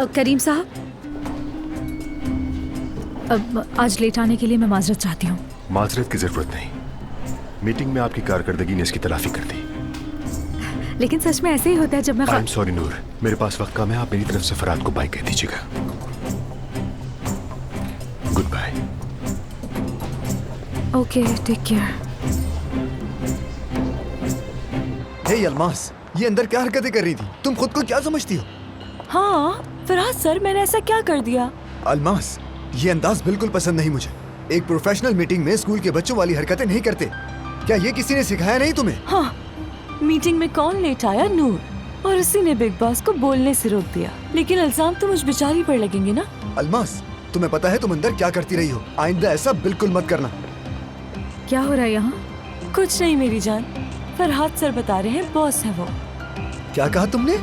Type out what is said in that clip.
करीम साहब, आज लेट आने के लिए मैं माजरत चाहती हूँ। माजरत की जरूरत नहीं, मीटिंग में आपकी कारकर्दगी ने इसकी तलाफी कर दी। लेकिन सच में ऐसे ही होता है जब मैं आई एम सॉरी नूर, मेरे पास वक्त कम है, आप मेरी तरफ से फराद को बाय कह दीजिएगा। Good bye. Okay, take care. Hey Almas, ये अंदर क्या हरकतें कर रही थी? तुम खुद को क्या समझती हो? हाँ फराज सर, मैंने ऐसा क्या कर दिया? अल्मास, ये अंदाज बिल्कुल पसंद नहीं मुझे। एक प्रोफेशनल मीटिंग में स्कूल के बच्चों वाली हरकतें नहीं करते। क्या ये किसी ने सिखाया नहीं तुम्हें? हाँ, मीटिंग में कौन लेट आया? नूर, और उसी ने बिग बॉस को बोलने से रोक दिया। लेकिन इल्जाम तो मुझ बेचारी पर लगेंगे ना। अल्मास, तुम्हें पता है तुम अंदर क्या करती रही हो? आइंदा ऐसा बिल्कुल मत करना। क्या हो रहा है यहाँ? कुछ नहीं मेरी जान, फरहाद सर बता रहे हैं, बॉस है वो। क्या कहा तुमने?